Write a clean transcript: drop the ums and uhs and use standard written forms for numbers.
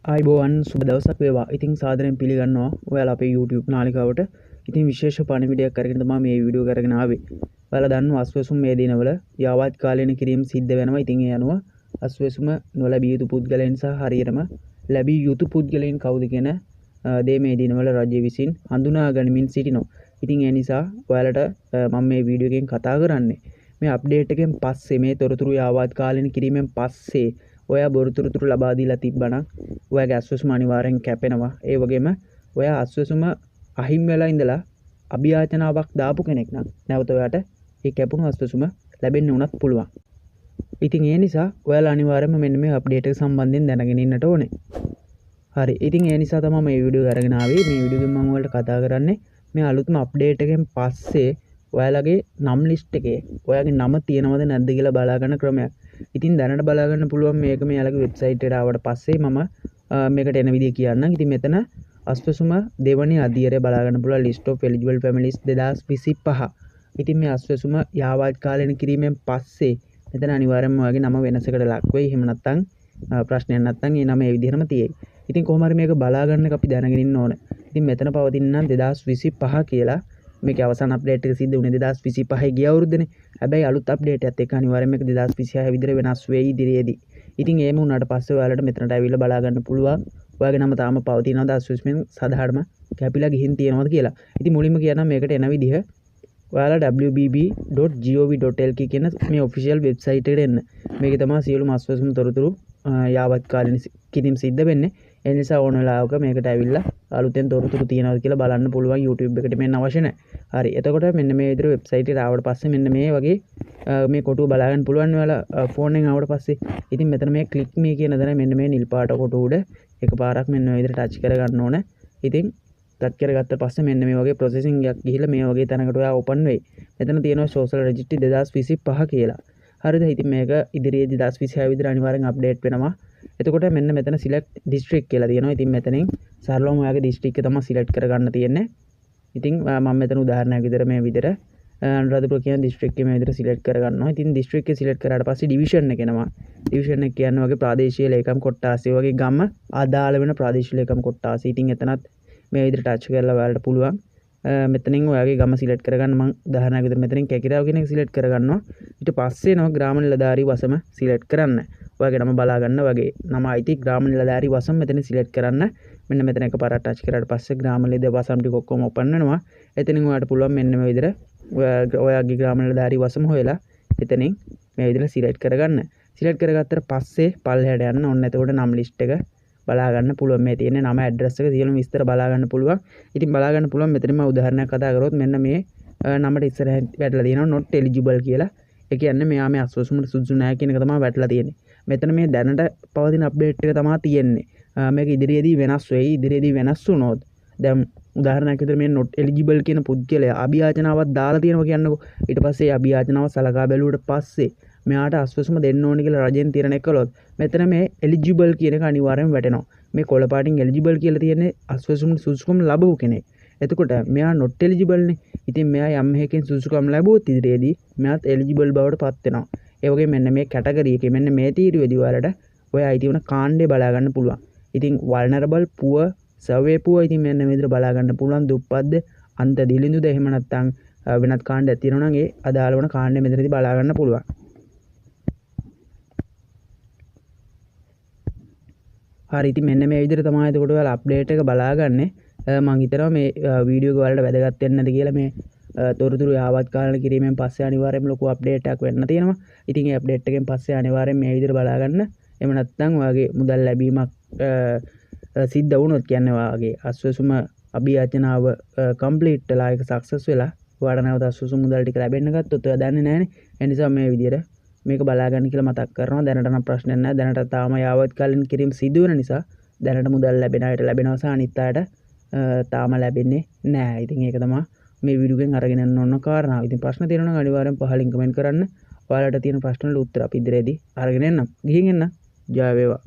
ආයිබෝවන් සුබ දවසක් වේවා. ඉතින් සාදරයෙන් පිළිගන්නවා ඔයාලා අපේ YouTube නාලිකාවට. ඉතින් විශේෂ පණිවිඩයක් අරගෙන තමයි මේ වීඩියෝ කරගෙන ආවේ. ඔයාලා දන්නවා අස්වැසුම් මේ දිනවල යාවත් කාලීන කිරීම සිද්ධ වෙනවා. ඉතින් ඒ අනුව අස්වැසුම නොලැබිය යුතු පුද්ගලයන් සහ හරියටම ලැබිය යුතු පුද්ගලයන් කවුද කියන දේ මේ දිනවල රජය විසින් හඳුනා ගනිමින් සිටිනවා. ඉතින් ඒ නිසා ඔයාලට මම මේ වීඩියෝ එකෙන් කතා කරන්නේ මේ අප්ඩේට් එකෙන් පස්සේ මේ තොරතුරු යාවත් කාලීන කිරීමෙන් පස්සේ ඔයා බොරුතුරුතුරු ලබා දීලා තිබ්බනම් ඔයාගේ අස්වැසුම අනිවාර්යෙන් කැපෙනවා. ඒ වගේම ඔයා අස්වැසුම අහිමි වෙලා ඉඳලා අභියාචනාවක් දාපු කෙනෙක් නම් නැවත ඔයාට ඒ කැපුණු අස්වැසුම ලැබෙන්න උනත් පුළුවන්. ඉතින් ඒ නිසා ඔයාලා අනිවාර්යයෙන්ම මෙන්න මේ අප්ඩේට් එක සම්බන්ධයෙන් දැනගෙන ඉන්නට ඕනේ. හරි. ඉතින් ඒ නිසා තමයි මේ වීඩියෝ අරගෙන ආවේ. මේ වීඩියෝ එකෙන් මම ඔයාලට කතා කරන්නේ මේ අලුත්ම අප්ඩේට් එකෙන් පස්සේ ඔයාලගේ නම් ලිස්ට් එකේ ඔයාගේ නම තියෙනවද නැද්ද කියලා බලා ගන්න ක්‍රමයක්. ඉතින් දැනට බලා ගන්න පුළුවන් මේක මෙයාලගේ වෙබ්සයිට් එකට ආවට පස්සේ මම මේකට එන විදිය කියන්නම්. ඉතින් මෙතන අස්වැසුම දෙවනි අදියරේ බලා ගන්න පුළුවන් list of eligible families 2025. ඉතින් මේ අස්වැසුම යාවත් කාලීන කිරීමෙන් පස්සේ මෙතන අනිවාර්යයෙන්ම ඔයාගේ නම වෙනසකට ලක් වෙයි. එහෙම නැත්නම් ප්‍රශ්නයක් නැත්නම් ඒ නම ඒ විදිහටම තියෙයි. ඉතින් කොහොම හරි මේක බලා ගන්න එක අපි දැනගෙන ඉන්න ඕනේ. ඉතින් මෙතන පවතින නම් 2025 කියලා මේකේ අවසාන අප්ඩේට් එක සිද්ධ වුණේ 2025 ගිය අවුරුද්දනේ. හැබැයි අලුත් අප්ඩේට් එකත් එක්ක අනිවාර්යයෙන්ම මේක 2026 විදිහට වෙනස් වෙයි ඉදිරියේදී. ඉතින් එහෙම වුණාට පස්සේ ඔයාලට මෙතනට ඇවිල්ලා බලා ගන්න පුළුවන් ඔයාගේ නම තාම පවතිනවද අස්වැසුමෙන් සාධාරණම කැපිලා ගිහින් තියෙනවද කියලා. ඉතින් මුලින්ම කියන්නම් මේකට එන විදිහ ඔයාලා wbb.gov.lk කියන මේ ඔෆිෂියල් වෙබ්සයිට් එකට එන්න. මේකේ තමයි සියලුම අස්වැසුම් තොරතුරු යාවත් කාලීන කිරීම සිද්ධ වෙන්නේ. ඒ නිසා ඕන වෙලාවක මේකට ඇවිල්ලා අලුතෙන් තොරතුරු තියෙනවද කියලා බලන්න පුළුවන්. YouTube එකට මෙන්න අවශ්‍ය නැහැ. හරි. එතකොට මෙන්න මේ විදිහට වෙබ්සයිට් එකට ආවට පස්සේ මෙන්න මේ වගේ මේ කොටුව බලා ගන්න පුළුවන් ඔයාලා ෆෝන් එකෙන් ආවට පස්සේ. ඉතින් මෙතන මේ ක්ලික් මේ කියන දේ මෙන්න මේ නිල් පාට කොටුව උඩ එකපාරක් මෙන්න මේ විදිහට ටච් කර ගන්න ඕනේ. ඉතින් ටච් කරගත්ත පස්සේ මෙන්න මේ වගේ ප්‍රොසෙසිං එකක් ගිහිල්ලා මේ වගේ තැනකට ඔයා ඕපන් වෙයි. මෙතන තියෙනවා සෝෂල් රෙජිස්ට්‍රි 2025 කියලා. හරිද? ඉතින් මේක ඉදිරියේදී 2026 විතර අනිවාර්යෙන් අප්ඩේට් වෙනවා. එතකොට මෙන්න මෙතන select district කියලා තියෙනවා. ඉතින් මෙතනින් සරලවම ඔයාගේ district එක තමයි select කරගන්න තියෙන්නේ. ඉතින් මම මෙතන උදාහරණයක් විදිහට මේ විදිහට අනුරාධපුර කියන district එක මේ විදිහට select කරගන්නවා. ඉතින් district එක select කරාට පස්සේ division එක එනවා. division එක කියන්නේ වගේ ප්‍රාදේශීය ලේකම් කොට්ටාසය වගේ ගම අදාළ වෙන ප්‍රාදේශීය ලේකම් කොට්ටාසය. ඉතින් එතනත් මේ විදිහට touch කරලා ඔයාලට පුළුවන් මෙතනින් ඔයාගේ ගම select කරගන්න. මම උදාහරණයක් විදිහට මෙතනින් කැකිරාව කියන එක select කරගන්නවා. ඊට පස්සේ එනවා ග්‍රාම නිලධාරී වසම select කරන්න. ඔයාගේ නම බලා ගන්න වගේ නම අයිති ග්‍රාම නිලධාරී වසම මෙතන select කරන්න. මෙන්න මෙතන එකපාරට touch කරාට පස්සේ ග්‍රාම නිලධාරී වසම් ටික ඔක්කොම open වෙනවා. එතනින් ඔයාලට පුළුවන් මෙන්න මේ විදිහට ඔයාගේ ග්‍රාම නිලධාරී වසම හොයලා එතනින් මේ විදිහට select කරගන්න. select කරගත්තට පස්සේ පල්ලෙහාට යන්න. ඔන්න එතකොට නම් list එක බලා ගන්න පුළුවන්. මේ තියෙන නම ඇඩ්‍රස් එක සියලුම විස්තර බලා ගන්න පුළුවන්. ඉතින් බලා ගන්න පුළුවන් මෙතන මම උදාහරණයක් කතා කරොත් මෙන්න මේ නමට ඉස්සරහින් වැටලා තියෙනවා not eligible කියලා. ඒ කියන්නේ මෙයා මේ අස්වැසුමට සුදුසු නැහැ කියන එක තමයි වැටලා තියෙන්නේ. මෙතන මේ දැනට පවතින අප්ඩේට් එක තමයි තියෙන්නේ. මේක ඉදිරියේදී වෙනස් වෙයි. ඉදිරියේදී වෙනස් වුණොත් දැන් උදාහරණයක් විදිහට මේ not eligible කියන පුද්ගලයා අභියාචනාවක් දාලා තියෙනවා කියන්නකෝ. ඊට පස්සේ අභියාචනාව සලකා බැලුවට පස්සේ මෙයාට අස්වැසුම දෙන්න ඕනේ කියලා රජෙන් තීරණය කළොත් මෙතන මේ eligible කියන එක අනිවාර්යෙන් වැටෙනවා. මේ කොළ පාටින් eligible කියලා තියෙන්නේ අස්වැසුම සුදුසුකම් ලැබුව කෙනෙක්. එතකොට මෙයා not eligible නේ. ඉතින් මෙයා යම් හේකින් සුදුසුකම් ලැබුවොත් ඉදිරියේදී මෙයාත් eligible බවට පත් වෙනවා. ඒ වගේ මෙන්න මේ කැටගරි එකේ මෙන්න මේ තීරුවේදී ඔයාලට ඔය අයිති වුණ කාණ්ඩේ බලා ගන්න පුළුවන්. ඉතින් vulnerable poor survey poor ඉතින් මෙන්න මේ විදිහට බලා ගන්න පුළුවන්. දුප්පත්ද අන්ත දිලිඳුද එහෙම නැත්නම් වෙනත් කාණ්ඩයක් තියෙනවා නම් ඒ අදාළ වන කාණ්ඩේ මෙතනදී බලා ගන්න පුළුවන්. හරි. ඉතින් මෙන්න මේ විදිහට තමයි එතකොට ඔයාලා අප්ඩේට් එක බලාගන්නේ. මම හිතනවා මේ වීඩියෝ එක ඔයාලට වැදගත් වෙන්නද කියලා. මේ තොරතුරු යාවත් කාලීන කිරීමෙන් පස්සේ අනිවාර්යයෙන්ම ලොකු අප්ඩේට් එකක් වෙන්න තියෙනවා. ඉතින් ඒ අප්ඩේට් එකෙන් පස්සේ අනිවාර්යයෙන් මේ විදිහට බලාගන්න. එහෙම නැත්නම් ඔයාගේ මුදල් ලැබීමක් සිද්ධ වුණොත් කියන්නේ ඔයාගේ අස්වැසුම අභියාචනාව කම්ප්ලීට් වෙලා ඒක සක්සස් වෙලා ඔයාලට නැවත අස්වැසුම මුදල් ටික ලැබෙන්න ගත්තොත් ඔයා දන්නේ නැහනේ. ඒ නිසා මේ විදිහට මේක බලාගන්න කියලා මතක් කරනවා. දැනට නම් ප්‍රශ්නයක් නැහැ. දැනට තාම යාවත් කාලීන කිරීම සිදු වෙන නිසා දැනට මුදල් ලැබෙන අයට ලැබෙනවා සහ අනිත් අයට තාම ලැබෙන්නේ නැහැ. ඉතින් ඒක තමයි මේ වීඩියෝ එකෙන් අරගෙන යන්න ඕන කාරණාව. ඉතින් ප්‍රශ්න තියෙනවා නම් අනිවාර්යෙන් පහලින් කමෙන්ට් කරන්න. ඔයාලට තියෙන ප්‍රශ්න වලට උත්තර අපි ඉදිරියේදී අරගෙන එන්නම්. ගිහින් එන්න. ජය වේවා.